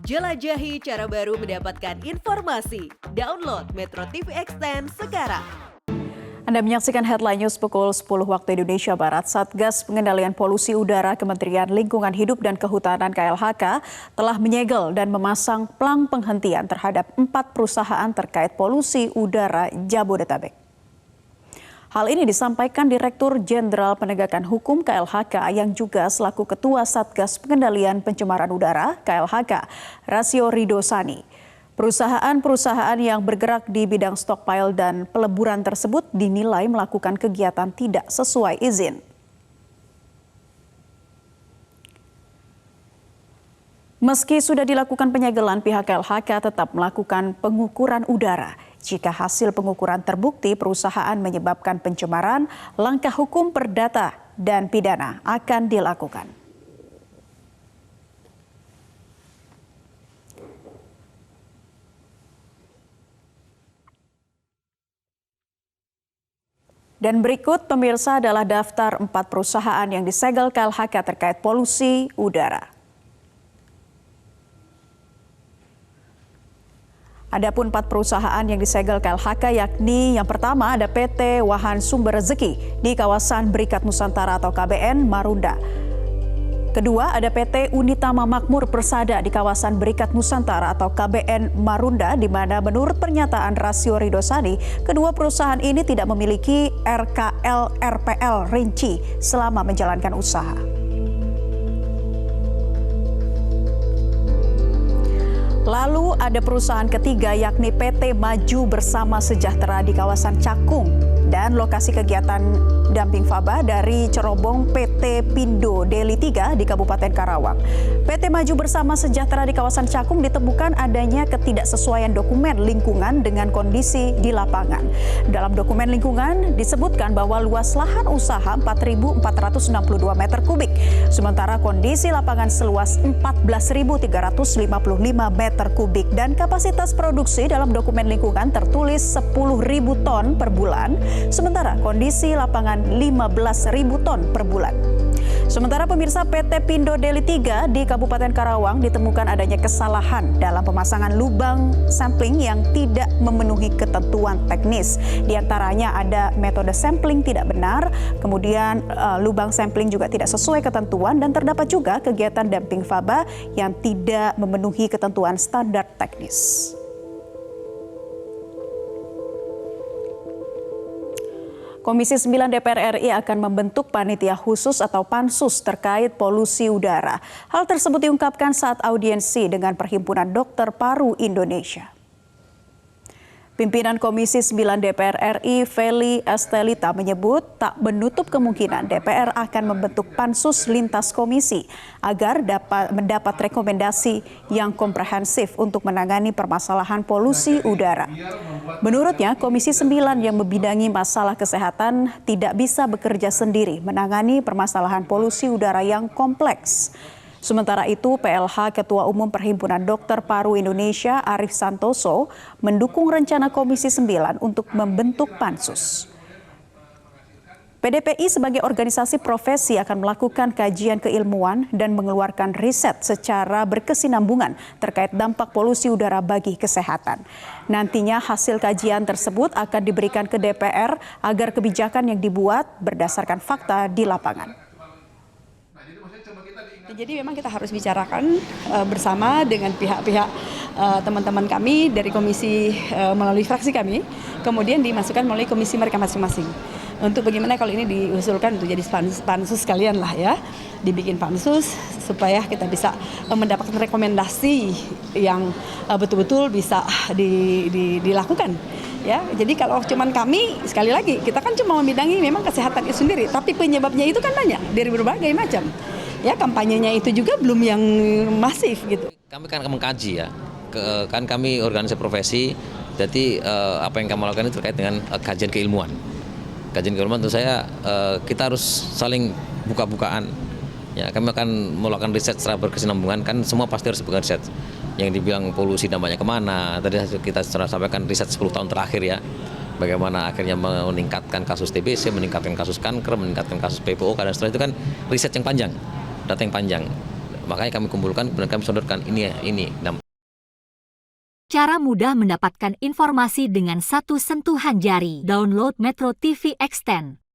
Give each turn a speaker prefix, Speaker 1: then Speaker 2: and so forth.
Speaker 1: Jelajahi cara baru mendapatkan informasi. Download Metro TV Extend sekarang.
Speaker 2: Anda menyaksikan Headline News pukul 10 waktu Indonesia Barat. Satgas Pengendalian Polusi Udara Kementerian Lingkungan Hidup dan Kehutanan KLHK telah menyegel dan memasang plang penghentian terhadap 4 perusahaan terkait polusi udara Jabodetabek. Hal ini disampaikan Direktur Jenderal Penegakan Hukum KLHK yang juga selaku Ketua Satgas Pengendalian Pencemaran Udara KLHK, Rasio Ridosani. Perusahaan-perusahaan yang bergerak di bidang stockpile dan peleburan tersebut dinilai melakukan kegiatan tidak sesuai izin. Meski sudah dilakukan penyegelan, pihak KLHK tetap melakukan pengukuran udara. Jika hasil pengukuran terbukti perusahaan menyebabkan pencemaran, langkah hukum perdata dan pidana akan dilakukan. Dan berikut pemirsa adalah daftar 4 perusahaan yang disegel KLHK terkait polusi udara. Adapun 4 perusahaan yang disegel KLHK yakni yang pertama ada PT Wahan Sumber Rezeki di kawasan Berikat Nusantara atau KBN Marunda. Kedua ada PT Unitama Makmur Persada di kawasan Berikat Nusantara atau KBN Marunda, di mana menurut pernyataan Rasio Ridosani, kedua perusahaan ini tidak memiliki RKL RPL rinci selama menjalankan usaha. Lalu ada perusahaan ketiga yakni PT Maju Bersama Sejahtera di kawasan Cakung dan lokasi kegiatan damping Faba dari cerobong PT Pindo Deli 3 di Kabupaten Karawang. PT Maju Bersama Sejahtera di kawasan Cakung ditemukan adanya ketidaksesuaian dokumen lingkungan dengan kondisi di lapangan. Dalam dokumen lingkungan disebutkan bahwa luas lahan usaha 4.462 meter kubik, sementara kondisi lapangan seluas 14.355 meter kubik dan kapasitas produksi dalam dokumen lingkungan tertulis 10.000 ton per bulan, sementara kondisi lapangan 15.000 ton per bulan. Sementara pemirsa PT Pindo Deli 3 di Kabupaten Karawang ditemukan adanya kesalahan dalam pemasangan lubang sampling yang tidak memenuhi ketentuan teknis. Di antaranya ada metode sampling tidak benar, kemudian lubang sampling juga tidak sesuai ketentuan, dan terdapat juga kegiatan damping Faba yang tidak memenuhi ketentuan standar teknis. Komisi 9 DPR RI akan membentuk panitia khusus atau pansus terkait polusi udara. Hal tersebut diungkapkan saat audiensi dengan Perhimpunan Dokter Paru Indonesia. Pimpinan Komisi 9 DPR RI, Feli Estelita, menyebut tak menutup kemungkinan DPR akan membentuk pansus lintas komisi agar dapat mendapat rekomendasi yang komprehensif untuk menangani permasalahan polusi udara. Menurutnya, Komisi 9 yang membidangi masalah kesehatan tidak bisa bekerja sendiri menangani permasalahan polusi udara yang kompleks. Sementara itu, PLH Ketua Umum Perhimpunan Dokter Paru Indonesia, Arief Santoso, mendukung rencana Komisi 9 untuk membentuk pansus. PDPI sebagai organisasi profesi akan melakukan kajian keilmuan dan mengeluarkan riset secara berkesinambungan terkait dampak polusi udara bagi kesehatan. Nantinya hasil kajian tersebut akan diberikan ke DPR agar kebijakan yang dibuat berdasarkan fakta di lapangan.
Speaker 3: Jadi memang kita harus bicarakan bersama dengan pihak-pihak teman-teman kami dari komisi melalui fraksi kami, kemudian dimasukkan melalui komisi mereka masing-masing. Untuk bagaimana kalau ini diusulkan untuk jadi pansus sekalian lah ya, dibikin pansus supaya kita bisa mendapatkan rekomendasi yang betul-betul bisa dilakukan. Ya, jadi kalau cuman kami, sekali lagi kita kan cuma membidangi memang kesehatan itu sendiri, tapi penyebabnya itu kan banyak dari berbagai macam. Ya, kampanyenya itu juga belum yang masif gitu.
Speaker 4: Kami kan mengkaji ya, kan kami organisasi profesi, jadi apa yang kami lakukan itu terkait dengan kajian keilmuan. Kajian keilmuan tentu saya kita harus saling buka-bukaan. Ya, kami akan melakukan riset secara berkesinambungan, kan semua pasti harus bekerja riset. Yang dibilang polusi dampaknya kemana, tadi kita secara sampaikan riset 10 tahun terakhir ya. Bagaimana akhirnya meningkatkan kasus TBC, meningkatkan kasus kanker, meningkatkan kasus PPOK, dan setelah itu kan riset yang panjang, data yang panjang. Makanya kami kumpulkan, kemudian kami sodorkan ini.
Speaker 5: Cara mudah mendapatkan informasi dengan satu sentuhan jari. Download Metro TV Extend.